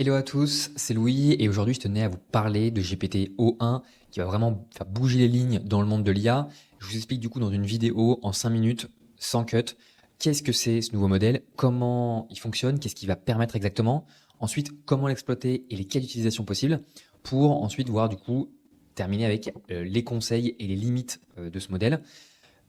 Hello à tous, c'est Louis et aujourd'hui je tenais à vous parler de GPT-O1 qui va vraiment faire bouger les lignes dans le monde de l'IA. Je vous explique du coup dans une vidéo en 5 minutes, sans cut, qu'est-ce que c'est ce nouveau modèle, comment il fonctionne, qu'est-ce qu'il va permettre exactement, ensuite comment l'exploiter et les cas d'utilisation possibles pour ensuite voir du coup terminer avec les conseils et les limites de ce modèle.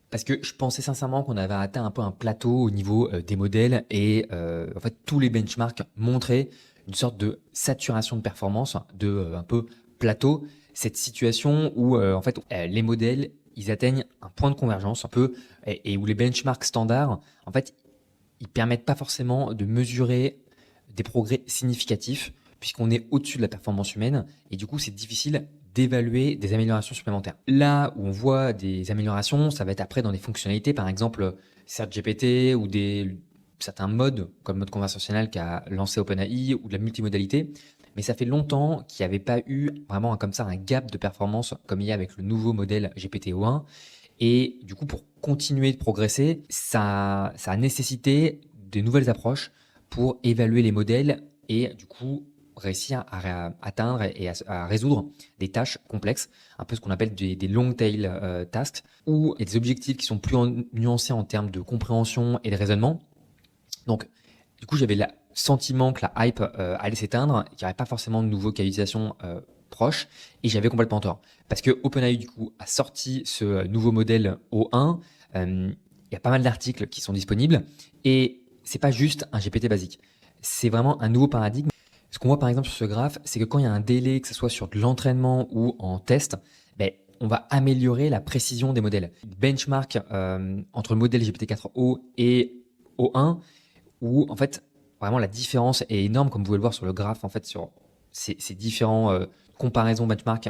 Parce que je pensais sincèrement qu'on avait atteint un peu un plateau au niveau des modèles et en fait tous les benchmarks montraient une sorte de saturation de performance, de un peu plateau, cette situation où en fait les modèles ils atteignent un point de convergence un peu et où les benchmarks standards en fait ils permettent pas forcément de mesurer des progrès significatifs puisqu'on est au-dessus de la performance humaine et du coup c'est difficile d'évaluer des améliorations supplémentaires. Là où on voit des améliorations, ça va être après dans des fonctionnalités, par exemple ChatGPT ou certains modes comme le mode conversationnel qu'a lancé OpenAI ou de la multimodalité. Mais ça fait longtemps qu'il n'y avait pas eu vraiment comme ça un gap de performance comme il y a avec le nouveau modèle GPT-O1. Et du coup, pour continuer de progresser, ça a nécessité de nouvelles approches pour évaluer les modèles et du coup réussir à atteindre et à résoudre des tâches complexes, un peu ce qu'on appelle des long tail tasks, où il y a des objectifs qui sont plus nuancés en termes de compréhension et de raisonnement. Donc, du coup, j'avais le sentiment que la hype allait s'éteindre, qu'il n'y aurait pas forcément de nouveaux cas d'utilisation proches, et j'avais complètement tort. Parce que OpenAI, du coup, a sorti ce nouveau modèle O1. Il y a pas mal d'articles qui sont disponibles, et c'est pas juste un GPT basique. C'est vraiment un nouveau paradigme. Ce qu'on voit par exemple sur ce graphe, c'est que quand il y a un délai, que ce soit sur de l'entraînement ou en test, ben, on va améliorer la précision des modèles. Benchmark entre le modèle GPT-4o et O1, où en fait vraiment la différence est énorme, comme vous pouvez le voir sur le graphe en fait sur ces différents comparaisons benchmark.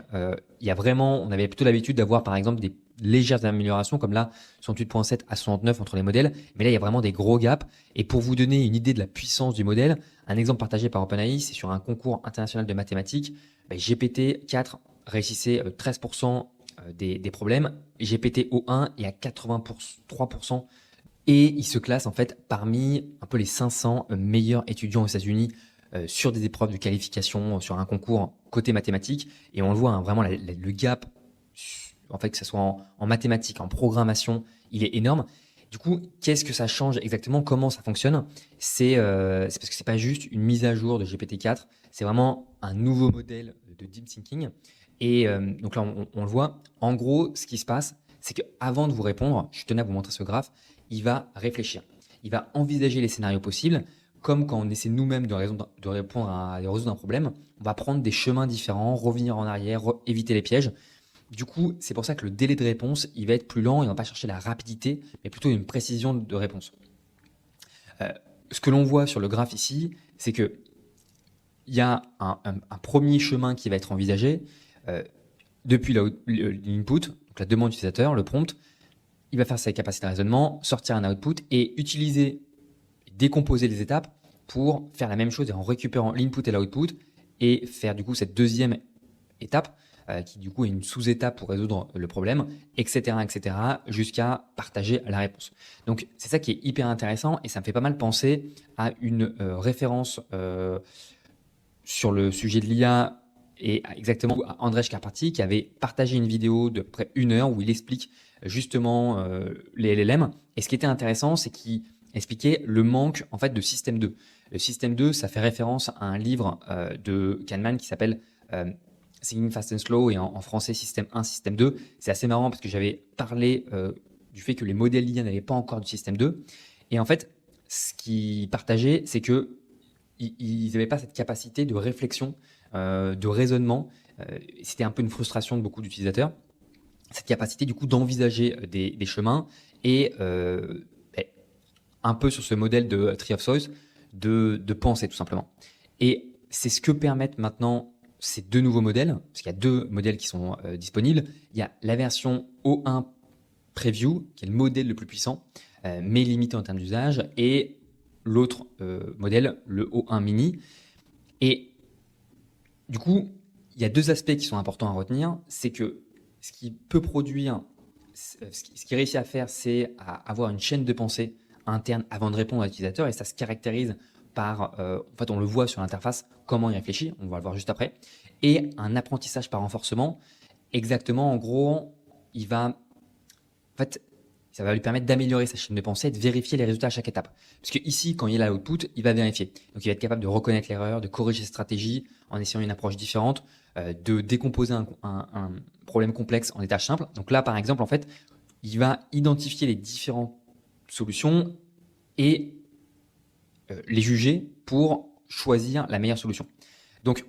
Il y a vraiment, on avait plutôt l'habitude d'avoir par exemple des légères améliorations comme là 68.7 à 69 entre les modèles, mais là il y a vraiment des gros gaps. Et pour vous donner une idée de la puissance du modèle, un exemple partagé par OpenAI, c'est sur un concours international de mathématiques, GPT-4 réussissait 13% des problèmes, GPT-O1 est à 83%. Et il se classe en fait parmi un peu les 500 meilleurs étudiants aux États-Unis sur des épreuves de qualification, sur un concours côté mathématiques. Et on le voit, hein, vraiment le gap, en fait, que ce soit en mathématiques, en programmation, il est énorme. Du coup, qu'est-ce que ça change exactement? Comment ça fonctionne? C'est parce que c'est pas juste une mise à jour de GPT-4, c'est vraiment un nouveau modèle de deep thinking. Et donc là, on le voit. En gros, ce qui se passe, c'est qu'avant de vous répondre, je tenais à vous montrer ce graphe, il va réfléchir. Il va envisager les scénarios possibles, comme quand on essaie nous-mêmes de répondre de résoudre un problème. On va prendre des chemins différents, revenir en arrière, éviter les pièges. Du coup, c'est pour ça que le délai de réponse, il va être plus lent et on va pas chercher la rapidité, mais plutôt une précision de réponse. Ce que l'on voit sur le graphe ici, c'est que il y a un premier chemin qui va être envisagé depuis l'input, donc la demande utilisateur, le prompt. Il va faire sa capacité de raisonnement, sortir un output et utiliser, décomposer les étapes pour faire la même chose et en récupérant l'input et l'output et faire du coup cette deuxième étape qui du coup est une sous-étape pour résoudre le problème, etc., jusqu'à partager la réponse. Donc c'est ça qui est hyper intéressant et ça me fait pas mal penser à une référence sur le sujet de l'IA et exactement à Andrzej Karpathy qui avait partagé une vidéo de près 1 heure où il explique justement les LLM. Et ce qui était intéressant, c'est qu'il expliquait le manque en fait de système 2. Le système 2, ça fait référence à un livre de Kahneman qui s'appelle Thinking Fast and Slow et en français Système 1, Système 2. C'est assez marrant parce que j'avais parlé du fait que les modèles d'IA n'avaient pas encore du système 2. Et en fait, ce qu'il partageait, c'est que ils n'avaient pas cette capacité de réflexion, de raisonnement. C'était un peu une frustration de beaucoup d'utilisateurs. Cette capacité du coup d'envisager des chemins et un peu sur ce modèle de Tree of Choice de penser tout simplement. Et c'est ce que permettent maintenant ces deux nouveaux modèles, parce qu'il y a deux modèles qui sont disponibles. Il y a la version O1 Preview, qui est le modèle le plus puissant, mais limité en termes d'usage, et l'autre modèle, le O1 Mini. Et du coup, il y a deux aspects qui sont importants à retenir. C'est que ce qui peut produire, ce qui réussit à faire, c'est à avoir une chaîne de pensée interne avant de répondre à l'utilisateur, et ça se caractérise par, en fait, on le voit sur l'interface, comment il réfléchit, on va le voir juste après, et un apprentissage par renforcement. Exactement, en gros, en fait, ça va lui permettre d'améliorer sa chaîne de pensée et de vérifier les résultats à chaque étape. Parce que ici, quand il a l'output, il va vérifier. Donc, il va être capable de reconnaître l'erreur, de corriger ses stratégies en essayant une approche différente, de décomposer un problème complexe en des tâches simples. Donc là, par exemple, en fait, il va identifier les différentes solutions et les juger pour choisir la meilleure solution. Donc,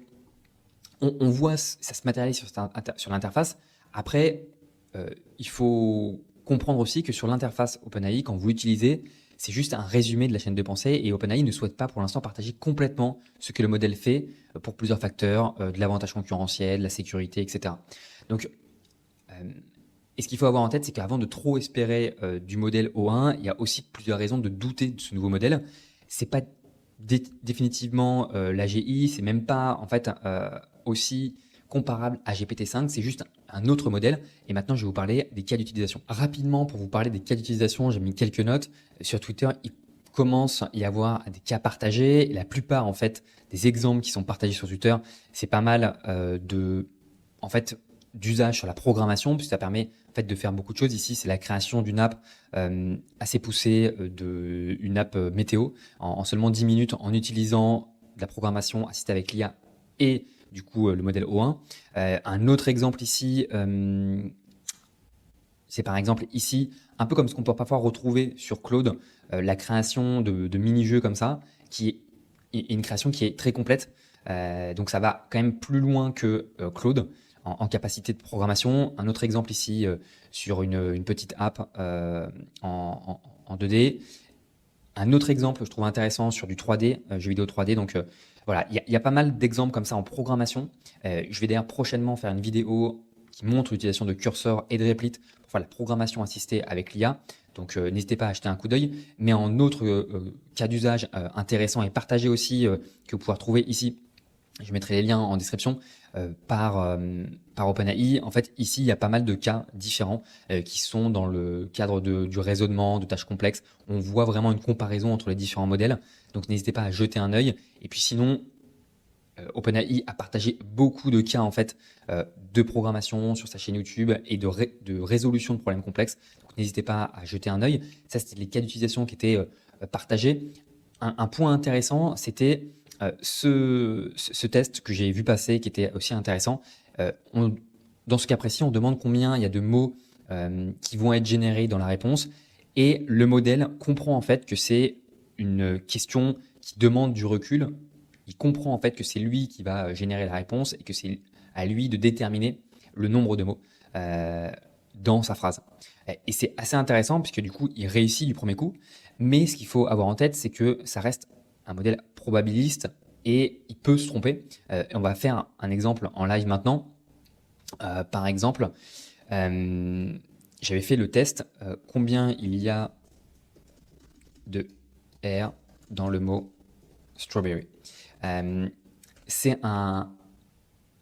on voit, ça se matérialise sur l'interface. Après, il faut comprendre aussi que sur l'interface OpenAI, quand vous l'utilisez, c'est juste un résumé de la chaîne de pensée et OpenAI ne souhaite pas pour l'instant partager complètement ce que le modèle fait pour plusieurs facteurs, de l'avantage concurrentiel, la sécurité, etc. Donc, et ce qu'il faut avoir en tête, c'est qu'avant de trop espérer du modèle O1, il y a aussi plusieurs raisons de douter de ce nouveau modèle. C'est pas définitivement l'AGI, c'est même pas en fait aussi comparable à GPT-5, c'est juste un autre modèle. Et maintenant, je vais vous parler des cas d'utilisation. Rapidement, pour vous parler des cas d'utilisation, j'ai mis quelques notes. Sur Twitter, il commence à y avoir des cas partagés. Et la plupart, en fait, des exemples qui sont partagés sur Twitter, c'est pas mal en fait, d'usage sur la programmation, puisque ça permet en fait, de faire beaucoup de choses. Ici, c'est la création d'une app assez poussée, une app météo, en seulement 10 minutes, en utilisant de la programmation assistée avec l'IA et du coup le modèle O1. Un autre exemple ici, c'est par exemple ici, un peu comme ce qu'on peut parfois retrouver sur Claude, la création de mini-jeux comme ça, qui est une création qui est très complète. Donc ça va quand même plus loin que Claude en capacité de programmation. Un autre exemple ici sur une petite app en 2D. Un autre exemple, je trouve intéressant sur du 3D, jeu vidéo 3D. Donc voilà, il y a pas mal d'exemples comme ça en programmation. Je vais d'ailleurs prochainement faire une vidéo qui montre l'utilisation de curseurs et de replits pour faire la programmation assistée avec l'IA. Donc n'hésitez pas à jeter un coup d'œil. Mais en autre cas d'usage intéressant et partagé aussi, que vous pouvez retrouver ici, je mettrai les liens en description, par OpenAI. En fait, ici, il y a pas mal de cas différents qui sont dans le cadre du raisonnement, de tâches complexes. On voit vraiment une comparaison entre les différents modèles. Donc, n'hésitez pas à jeter un œil. Et puis sinon, OpenAI a partagé beaucoup de cas en fait de programmation sur sa chaîne YouTube et de résolution de problèmes complexes. Donc, n'hésitez pas à jeter un œil. Ça, c'était les cas d'utilisation qui étaient partagés. Un point intéressant, c'était ce test que j'ai vu passer, qui était aussi intéressant. Dans ce cas précis, on demande combien il y a de mots qui vont être générés dans la réponse. Et le modèle comprend en fait que c'est une question qui demande du recul. Il comprend en fait que c'est lui qui va générer la réponse et que c'est à lui de déterminer le nombre de mots dans sa phrase. Et c'est assez intéressant puisque du coup, il réussit du premier coup. Mais ce qu'il faut avoir en tête, c'est que ça reste un modèle probabiliste et il peut se tromper. On va faire un exemple en live maintenant. Par exemple, j'avais fait le test. Combien il y a de R dans le mot strawberry? C'est un...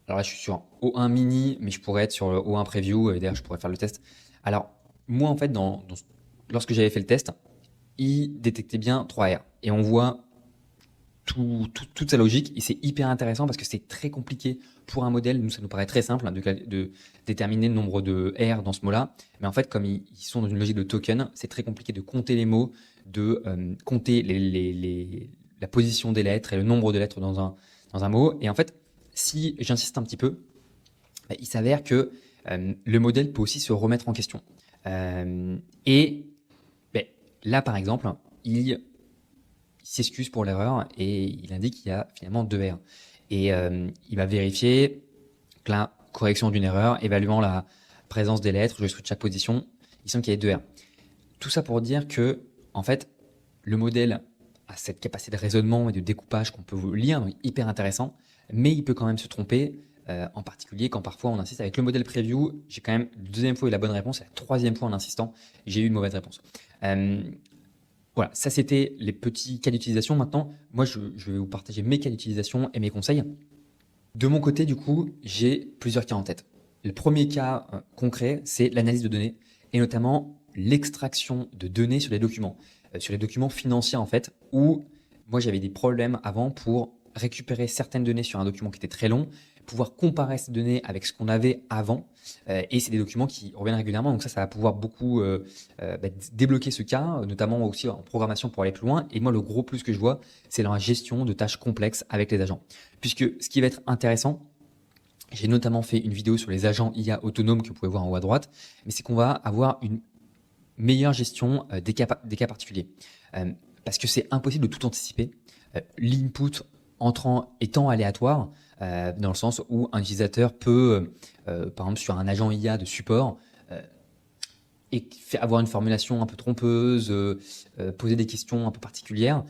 Alors là, je suis sur O1 mini, mais je pourrais être sur le O1 preview. Et d'ailleurs, je pourrais faire le test. Alors, moi, en fait, lorsque j'avais fait le test, il détectait bien 3 R. Et on voit toute sa logique. Et c'est hyper intéressant parce que c'est très compliqué pour un modèle. Nous, ça nous paraît très simple de déterminer le nombre de R dans ce mot-là. Mais en fait, comme ils sont dans une logique de token, c'est très compliqué de compter les mots, de compter la position des lettres et le nombre de lettres dans un mot. Et en fait, si j'insiste un petit peu, il s'avère que le modèle peut aussi se remettre en question. Et là, par exemple, il s'excuse pour l'erreur et il indique qu'il y a finalement 2 R. Et il va vérifier la correction d'une erreur, évaluant la présence des lettres, je switch chaque position, il semble qu'il y ait 2 R. Tout ça pour dire que, en fait, le modèle a cette capacité de raisonnement et de découpage qu'on peut lire, donc hyper intéressant, mais il peut quand même se tromper, en particulier quand parfois on insiste avec le modèle preview. J'ai quand même la deuxième fois eu la bonne réponse, et la troisième fois en insistant, j'ai eu une mauvaise réponse. Voilà, ça c'était les petits cas d'utilisation. Maintenant, moi je vais vous partager mes cas d'utilisation et mes conseils. De mon côté, du coup, j'ai plusieurs cas en tête. Le premier cas concret, c'est l'analyse de données et notamment l'extraction de données sur les documents financiers en fait, où moi, j'avais des problèmes avant pour récupérer certaines données sur un document qui était très long, pouvoir comparer ces données avec ce qu'on avait avant. Et c'est des documents qui reviennent régulièrement. Donc ça va pouvoir beaucoup débloquer ce cas, notamment aussi en programmation pour aller plus loin. Et moi, le gros plus que je vois, c'est dans la gestion de tâches complexes avec les agents. Puisque ce qui va être intéressant, j'ai notamment fait une vidéo sur les agents IA autonomes que vous pouvez voir en haut à droite, mais c'est qu'on va avoir une meilleure gestion des cas particuliers. Parce que c'est impossible de tout anticiper. L'input entrant étant aléatoire, dans le sens où un utilisateur peut, par exemple sur un agent IA de support, et avoir une formulation un peu trompeuse, poser des questions un peu particulières,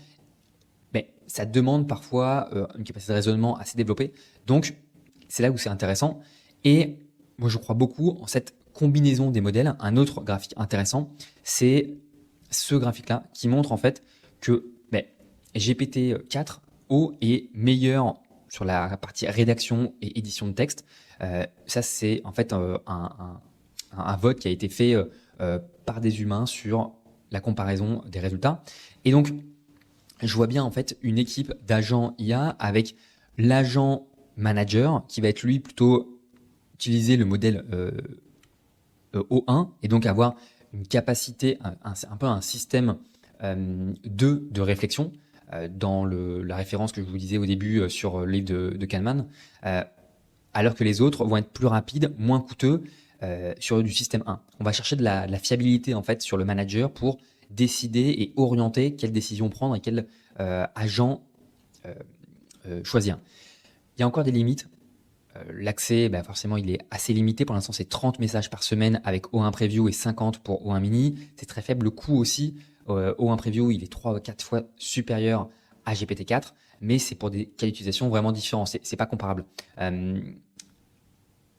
mais ça demande parfois une capacité de raisonnement assez développée. Donc, c'est là où c'est intéressant. Et moi, je crois beaucoup en cette combinaison des modèles. Un autre graphique intéressant, c'est ce graphique-là qui montre en fait que GPT-4o est meilleur sur la partie rédaction et édition de texte. Ça, c'est en fait un vote qui a été fait par des humains sur la comparaison des résultats. Et donc, je vois bien en fait une équipe d'agents IA avec l'agent manager qui va être lui plutôt utiliser le modèle O1 et donc avoir une capacité, un peu un système de réflexion dans la référence que je vous disais au début sur le livre de Kahneman, alors que les autres vont être plus rapides, moins coûteux sur du système 1. On va chercher de la fiabilité en fait sur le manager pour décider et orienter quelle décision prendre et quel agent choisir. Il y a encore des limites. L'accès, forcément, il est assez limité. Pour l'instant, c'est 30 messages par semaine avec O1 Preview et 50 pour O1 Mini. C'est très faible. Le coût aussi, O1 Preview, il est 3 ou 4 fois supérieur à GPT-4, mais c'est pour des cas d'utilisation vraiment différents. C'est pas comparable.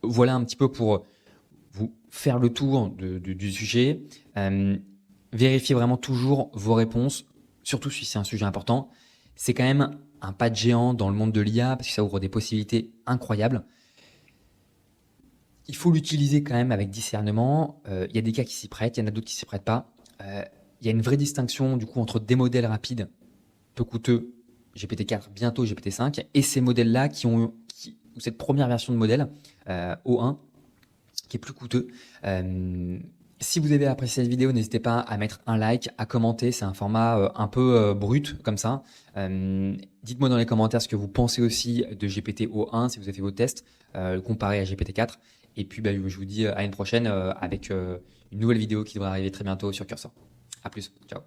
Voilà un petit peu pour vous faire le tour du sujet. Vérifiez vraiment toujours vos réponses, surtout si c'est un sujet important. C'est quand même un pas de géant dans le monde de l'IA parce que ça ouvre des possibilités incroyables. Il faut l'utiliser quand même avec discernement. Il y a des cas qui s'y prêtent, il y en a d'autres qui s'y prêtent pas. Il y a une vraie distinction du coup entre des modèles rapides, peu coûteux, GPT-4, bientôt GPT-5, et ces modèles-là ou cette première version de modèle, O1, qui est plus coûteux. Si vous avez apprécié cette vidéo, n'hésitez pas à mettre un like, à commenter. C'est un format un peu brut comme ça. Dites-moi dans les commentaires ce que vous pensez aussi de GPT-O1 si vous avez fait vos tests comparé à GPT-4. Et puis je vous dis à une prochaine avec une nouvelle vidéo qui devrait arriver très bientôt sur Cursor. À plus, ciao.